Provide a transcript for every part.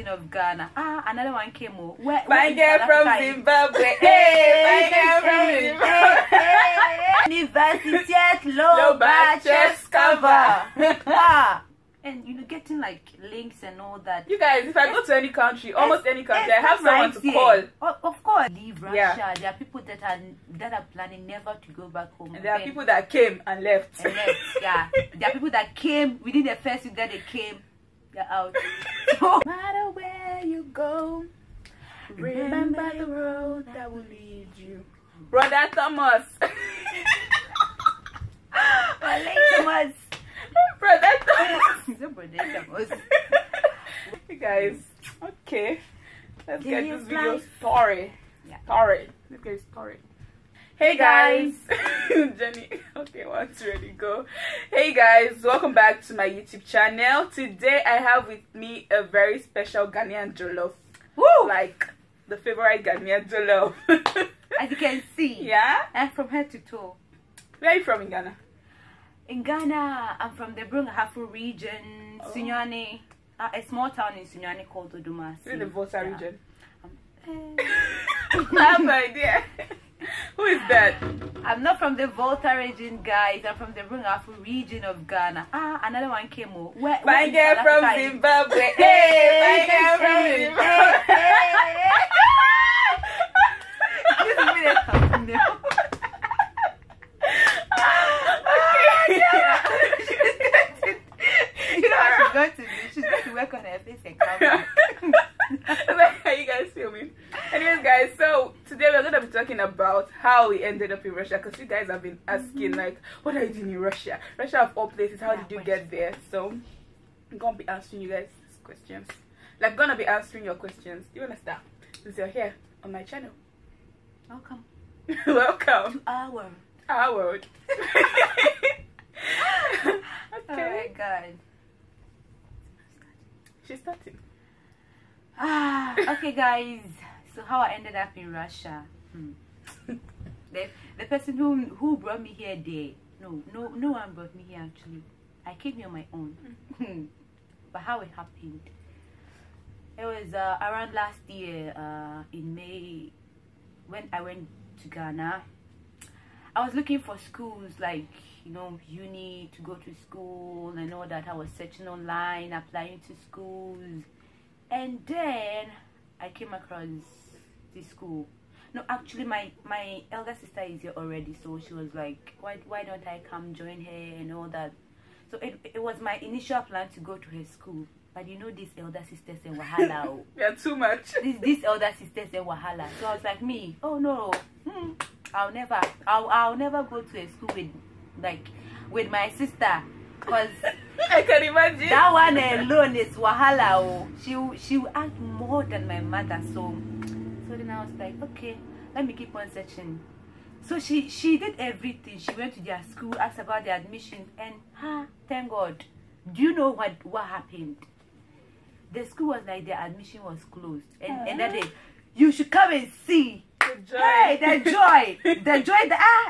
of Ghana. Another one came over. My girl from Zimbabwe. Hey, my girl from Zimbabwe. University low chest cover. And you know, getting like links and all that. You guys, if I go to any country, almost any country, I have someone to call. Of course, leave Russia. Yeah. There are people that are planning never to go back home. And there are people that came and left. Yeah, there are people that came within the first week that they came. They're out. No matter where you go, remember the road that will lead you. Brother Thomas. Thomas. Brother Thomas. Brother Thomas. Hey guys, okay, let's get this video started. Let's get started. Hey guys. Jenny, okay, 1, 2, ready, go. Hey guys, welcome back to my YouTube channel. Today I have with me a very special Ghanaian jollof. Woo! Like the favorite Ghanaian jollof. As you can see. Yeah? And from head to toe. Where are you from in Ghana? In Ghana, I'm from the Brungahafu region, Sunyani, a small town in Sunyani called Oduma. In the Volta region. I have no idea. Who is that? I'm not from the Volta region, guys. I'm from the Brungahafu region of Ghana. Another one came over. My girl from Zimbabwe. Hey, my girl from Zimbabwe. This is really tough now. She's going to work on her face and camera. Like how you guys feel me. Anyways guys, so today we're gonna be talking about how we ended up in Russia, because you guys have been asking like, what are you doing in Russia? Russia of all places, how did you get there? So I'm gonna be answering you guys questions. Like, gonna be answering your questions. You understand? Since you're here on my channel. Welcome. Welcome to our world. Our world. Okay. Oh my god. She's starting. Okay guys, so how I ended up in Russia. The person who brought me here, no one brought me here actually. I came here on my own. But how it happened, it was around last year in May when I went to Ghana. I was looking for schools, like, you know, uni, to go to school and all that. I was searching online, applying to schools, and then I came across this school. No, actually my elder sister is here already, so she was like, why don't I come join her and all that. So it was my initial plan to go to her school, but you know, these elder sisters and wahala. They're too much. These elder sisters and wahala. So I was like, oh no, I'll never go to a school with my sister, because I can imagine that one alone is wahala. She will act more than my mother. So then I was like, okay, let me keep on searching. So she did everything. She went to their school, asked about the admission, and thank God. Do you know what happened? The school was like, their admission was closed, and that day, you should come and see. Joy. Hey, the joy,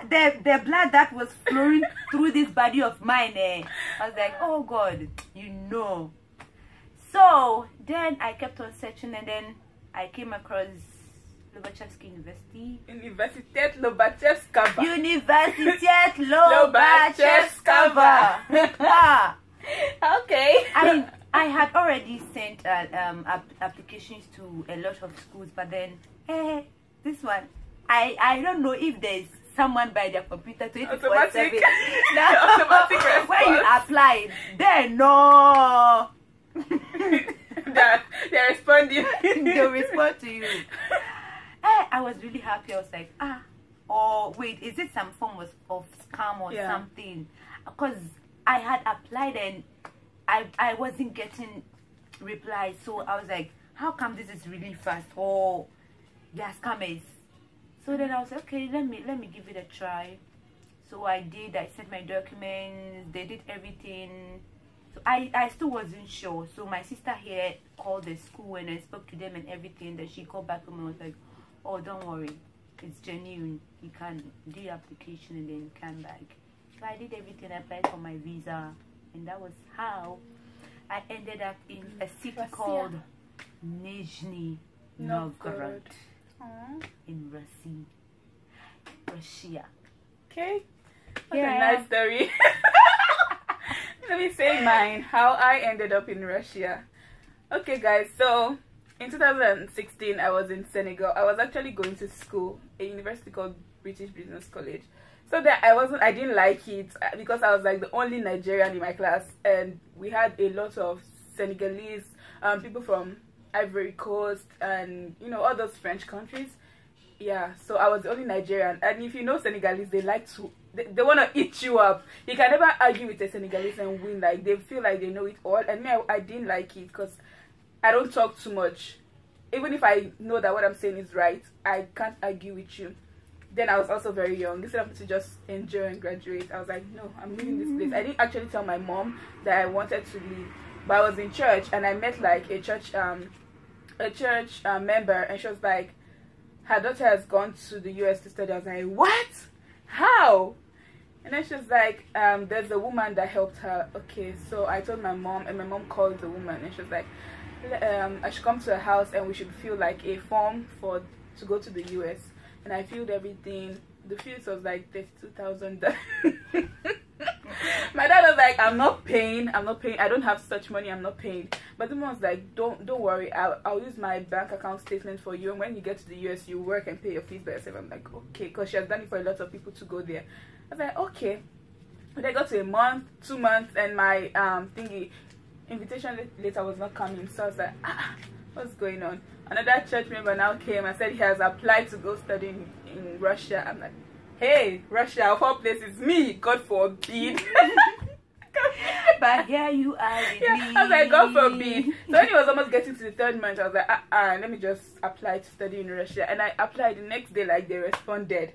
the blood that was flowing through this body of mine. I was like, oh God, you know. So then I kept on searching, and then I came across Lobachevsky University. Universitet Lobachevskava. Universitet Lobachevskava. Okay. I had already sent applications to a lot of schools, but then this one, I don't know if there's someone by their computer 24/7. Automatic response. When you apply, they know. They're responding. They'll respond to you. I was really happy. I was like, oh wait, is it some form of scam or something? Because I had applied and I wasn't getting replies. So I was like, how come this is really fast? Oh, they're scammers. So then I was like, okay, let me give it a try. So I did. I sent my documents. They did everything. So I still wasn't sure. So my sister here called the school and I spoke to them and everything. Then she called back home and was like, oh, don't worry, it's genuine. You can do your application and then come back. So I did everything. I applied for my visa, and that was how I ended up in a city called Nizhny Novgorod in Russia. Okay, that's a nice story. Let me say mine, how I ended up in Russia. Okay guys, so in 2016 I was in Senegal. I was actually going to school, a university called British Business College. So that I didn't like it because I was like the only Nigerian in my class, and we had a lot of Senegalese, people from Ivory Coast, and you know, all those French countries. Yeah, so I was the only Nigerian. And if you know Senegalese, they like to, they want to eat you up. You can never argue with a Senegalese and win. Like, they feel like they know it all. And me, I didn't like it because I don't talk too much. Even if I know that what I'm saying is right, I can't argue with you. Then I was also very young. Instead of to just enjoy and graduate, I was like, no, I'm leaving this place. I didn't actually tell my mom that I wanted to leave, but I was in church and I met like a church member, and she was like, her daughter has gone to the US to study. I was like, what? How? And then she was like, there's a woman that helped her. Okay, so I told my mom, and my mom called the woman, and she was like, I should come to her house and we should fill like a form to go to the US. And I filled everything. The fees was like $32,000. My dad was like, I'm not paying. I don't have such money. I'm not paying. But the mom was like, don't worry. I'll use my bank account statement for you. And when you get to the US, you work and pay your fees by yourself. I'm like, okay, because she has done it for a lot of people to go there. I was like, okay. But I got to a month, 2 months, and my invitation letter was not coming. So I was like, what's going on? Another church member now came and said he has applied to go study in Russia. I'm like, hey, Russia, of all places, me, God forbid. But here you are with me. I was like, God forbid. So when it was almost getting to the 3rd month, I was like, let me just apply to study in Russia. And I applied the next day, like, they responded.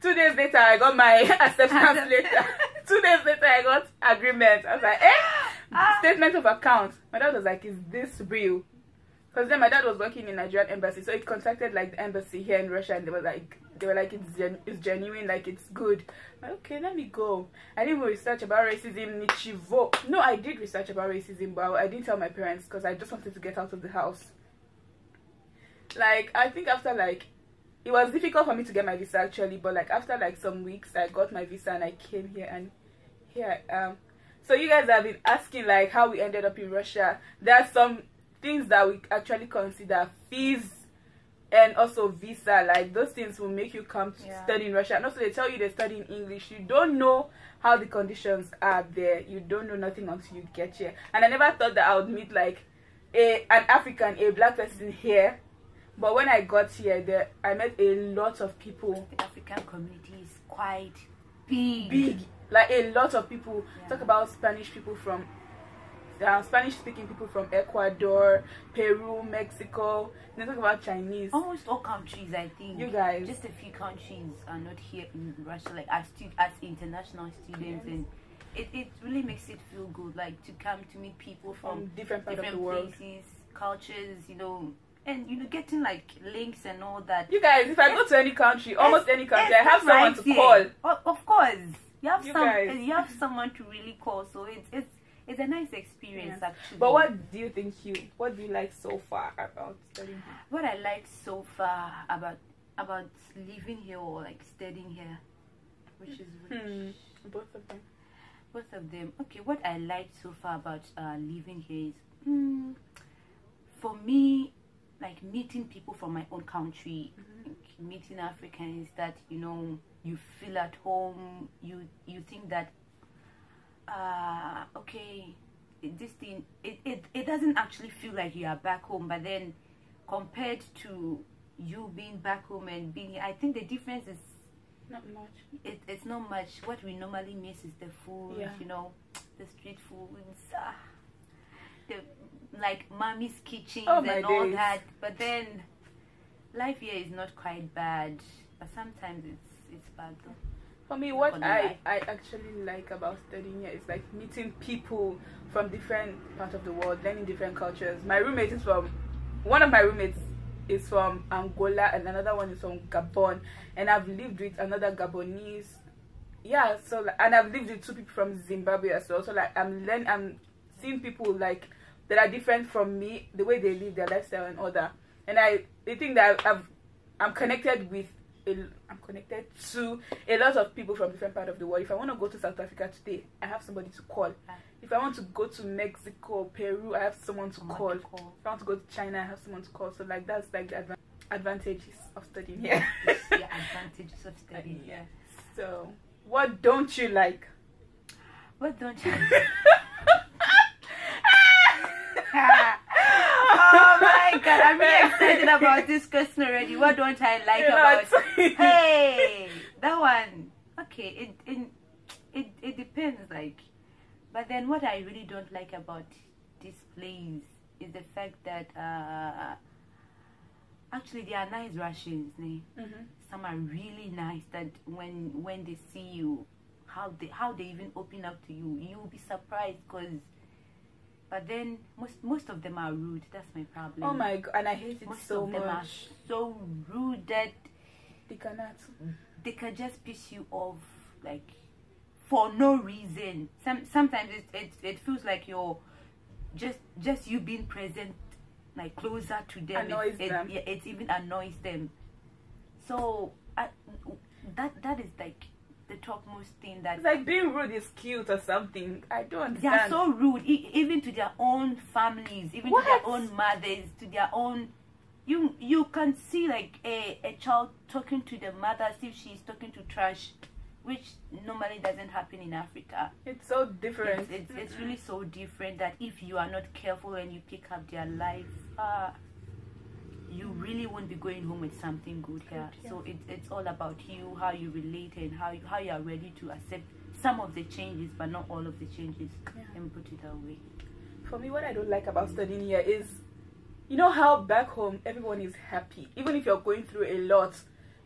2 days later, I got my acceptance letter. 2 days later, I got agreement. I was like, statement of account. My dad was like, is this real? Because then my dad was working in Nigerian embassy, so it contacted like the embassy here in Russia, and they were like it's genuine, like it's good. Like, okay, let me go. I didn't even research about racism. Nichivo. No, I did research about racism, but I didn't tell my parents because I just wanted to get out of the house. Like, I think after like, it was difficult for me to get my visa actually, but like after like some weeks, I got my visa and I came here, and here I am. So you guys have been asking like how we ended up in Russia. There are some things that we actually consider: fees and also visa. Like, those things will make you come to study in Russia. And also they tell you they study in English. You don't know how the conditions are there. You don't know nothing until you get here. And I never thought that I would meet like an African, a black person here. But when I got here, I met a lot of people. The African community is quite big. Like, a lot of people. Talk about Spanish people from Spanish-speaking people from Ecuador, Peru, Mexico. They talk about Chinese. Almost all countries, I think. You guys. Just a few countries are not here in Russia, like as international students, and it really makes it feel good, like to come to meet people from different parts of the world, places, cultures, you know, and you know, getting like links and all that. You guys, if I go to any country, almost any country, I have someone to call. Of course, you have someone to really call. So it's a nice experience, actually. But what do you like so far about studying here? What I like so far about living here or like studying here, which is both of them. Both of them. Okay, what I like so far about living here is, for me, like meeting people from my own country, like meeting Africans that, you know, you feel at home. You think that okay, this thing, it doesn't actually feel like you are back home, but then compared to you being back home and being here, I think the difference is not much. It's not much. What we normally miss is the food, you know, the street foods, the like mommy's kitchens and all that. But then life here is not quite bad, but sometimes it's bad though. For me, what I actually like about studying here is like meeting people from different parts of the world, learning different cultures. One of my roommates is from Angola and another one is from Gabon, and I've lived with another Gabonese. Yeah, so and I've lived with 2 people from Zimbabwe as well. So like I'm seeing people like that are different from me, the way they live their lifestyle and all that. And they think that I'm connected to a lot of people from different parts of the world. If I want to go to South Africa today, I have somebody to call. If I want to go to Mexico, Peru, I have someone to call. If I want to go to China, I have someone to call. So like that's like the advantages of studying here. Yeah, advantages of studying here. So what don't you like? What don't you like? Oh my god, I'm really excited about this question already. What don't I like about hey, that one. Okay, it depends, like, but then what I really don't like about this place is the fact that actually they are nice Russians, some are really nice, that when they see you, how they even open up to you, you'll be surprised. But then most of them are rude. That's my problem. Oh my god, and I hate it so much. Most of them are so rude that they can just piss you off, like, for no reason. Sometimes it feels like you're just you being present, like, closer to them. It even annoys them. So that is like the topmost thing. That it's like being rude is cute or something. I don't understand. They are so rude, even to their own families, even to their own mothers, to their own. You can see like a child talking to the mother as if she's talking to trash, which normally doesn't happen in Africa. It's so different. It's really so different that if you are not careful and you pick up their life, you really won't be going home with something good here. Yeah. So it's all about you, how you relate, and how you are ready to accept some of the changes, but not all of the changes. Let me put it that way. For me, what I don't like about studying here is, you know how back home everyone is happy. Even if you're going through a lot,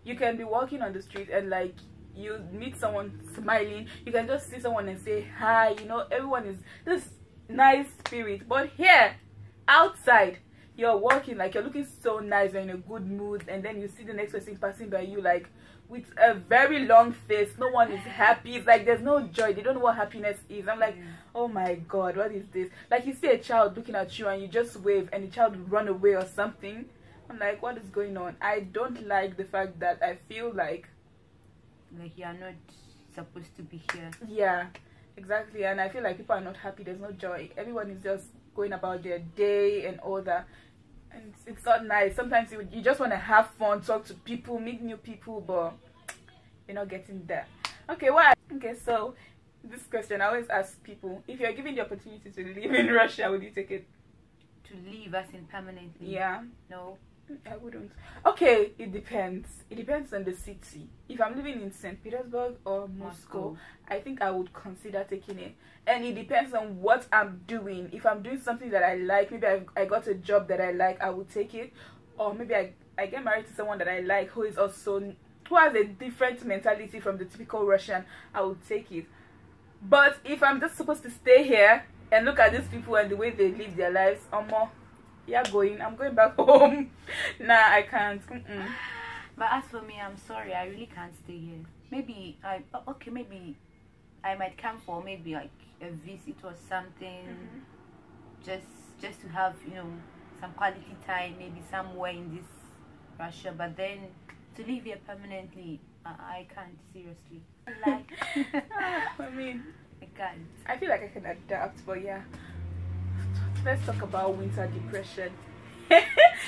you can be walking on the street and like you meet someone smiling, you can just see someone and say hi, you know, everyone is this nice spirit. But here, outside, you're walking, like, you're looking so nice, you're in a good mood, and then you see the next person passing by you, like, with a very long face. No one is happy. It's like there's no joy. They don't know what happiness is. I'm like, oh my god, what is this? Like, you see a child looking at you and you just wave and the child will run away or something. I'm like, what is going on? I don't like the fact that I feel like you are not supposed to be here. Yeah, exactly. And I feel like people are not happy. There's no joy. Everyone is just going about their day and all that. And it's not nice. Sometimes you just want to have fun, talk to people, meet new people, but you're not getting there. Okay, why? Okay, so this question I always ask people: if you're given the opportunity to live in Russia, would you take it? To live as in permanently? Yeah. No, I wouldn't. Okay, it depends. It depends on the city. If I'm living in St. Petersburg or Moscow, I think I would consider taking it. And it depends on what I'm doing. If I'm doing something that I like, maybe I got a job that I like, I would take it. Or maybe I get married to someone that I like who has a different mentality from the typical Russian, I would take it. But if I'm just supposed to stay here and look at these people and the way they live their lives, I'm going back home. Nah, I can't. But as for me, I'm sorry, I really can't stay here. Maybe maybe I might come for maybe like a visit or something, just to have, you know, some quality time, maybe somewhere in this Russia. But then to live here permanently, I can't, seriously. Like, I mean, I can't. I feel like I can adapt, but yeah. Let's talk about winter depression.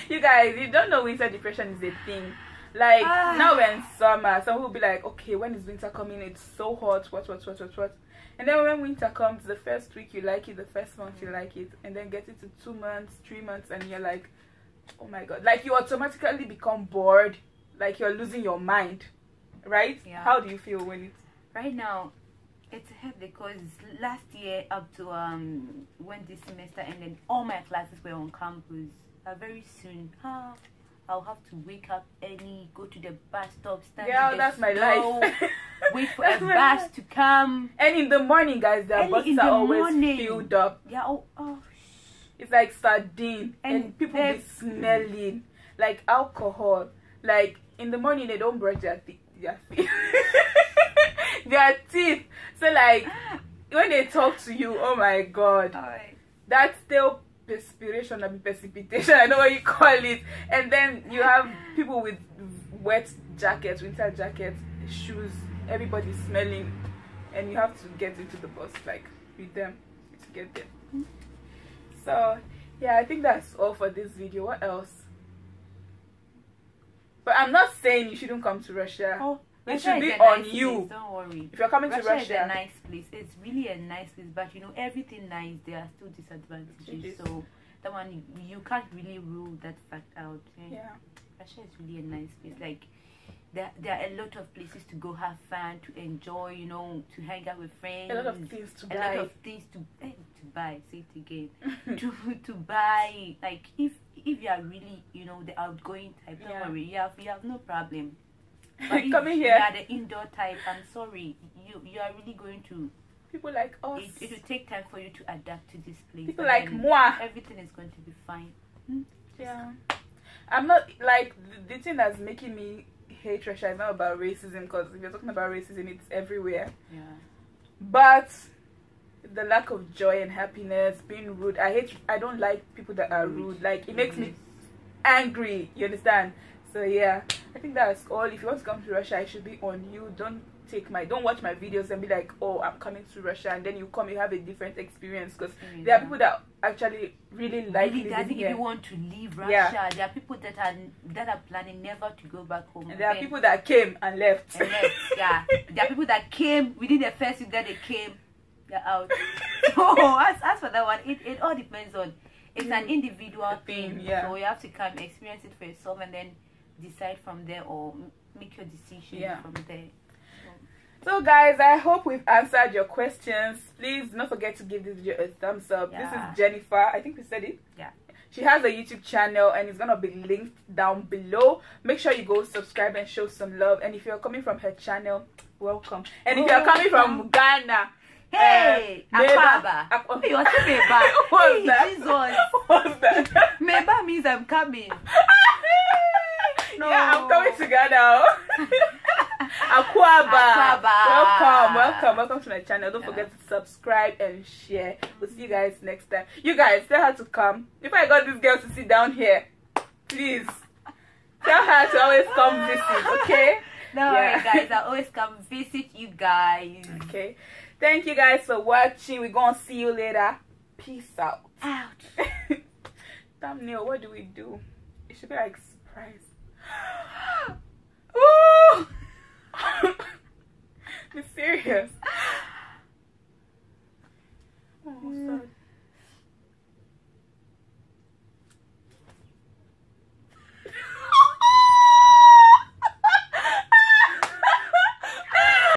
You guys, you don't know winter depression is a thing. Like, now we're in summer, some people will be like, okay, when is winter coming? It's so hot, what? And then when winter comes, the first week you like it, the first month you like it, and then get it to 2 months, 3 months, and you're like, oh my god. Like, you automatically become bored, like you're losing your mind, right? Yeah. How do you feel when it's... Right now, it's hard because last year up to when this semester ended, all my classes were on campus. Very soon, I'll have to wake up early, go to the bus stop, stand in the that's my life. Wait for a bus to come. And in the morning, guys, the buses are always filled up. Yeah, it's like sardine, and people be smelling like alcohol. Like, in the morning, they don't brush their teeth. Their teeth. So like, when they talk to you, oh my god, that stale perspiration or precipitation, I know what you call it, and then you have people with wet jackets, winter jackets, shoes, everybody smelling, and you have to get into the bus like with them to get there. So yeah, I think that's all for this video. What else? But I'm not saying you shouldn't come to Russia. Oh, it Russia should be is a on nice you. place, don't worry. If you're coming to Russia Russia, is a nice place. It's really a nice place, but you know, everything nice, there are still disadvantages. So that one, you can't really rule that fact out. Yeah. Russia is really a nice place. Like there are a lot of places to go have fun, to enjoy, you know, to hang out with friends. A lot of things to buy. A lot of things to buy. Say it again. to buy. Like if you are really, you know, the outgoing type, don't worry, you have no problem. But if coming you here, are the indoor type, I'm sorry, you are really going to. People like us. It will take time for you to adapt to this place. People like moi. Everything is going to be fine. Yeah. I'm not like the thing that's making me hate Russia is not about racism, because if you're talking about racism, it's everywhere. Yeah. But the lack of joy and happiness, being rude. I don't like people that are rude. Like it makes me angry. You understand? So yeah, I think that's all. If you want to come to Russia, it should be on you. Don't watch my videos and be like, oh, I'm coming to Russia, and then you come, you have a different experience, because there are people that actually really like living here. If you want to leave Russia, there are people that are planning never to go back home. And there are people that came and left. Yeah, there are people that came within the first week that they came, they're out. So as for that one, it all depends on. It's an individual thing. Yeah. So you have to come experience it for yourself and then decide from there, or make your decision from there. So guys, I hope we've answered your questions. Please don't forget to give this video a thumbs up. This is Jennifer. I think we said it. Yeah. She has a YouTube channel and it's gonna be linked down below. Make sure you go subscribe and show some love. And if you're coming from her channel, welcome. And if you're coming from Ghana, hey, Akwaba. You want to Meba? What's that? Jesus. What's that? Meba means I'm coming. No. Yeah, I'm coming to Ghana. Akwaba. Welcome to my channel. Don't forget to subscribe and share. We'll see you guys next time. You guys, tell her to come. If I got this girl to sit down here, please tell her to always come visit, okay? No worry, guys, I'll always come visit you guys. Okay, thank you guys for watching. We're gonna see you later. Peace out. Thumbnail, what do we do? It should be like surprise. Ooh! Be serious. Oh, sorry.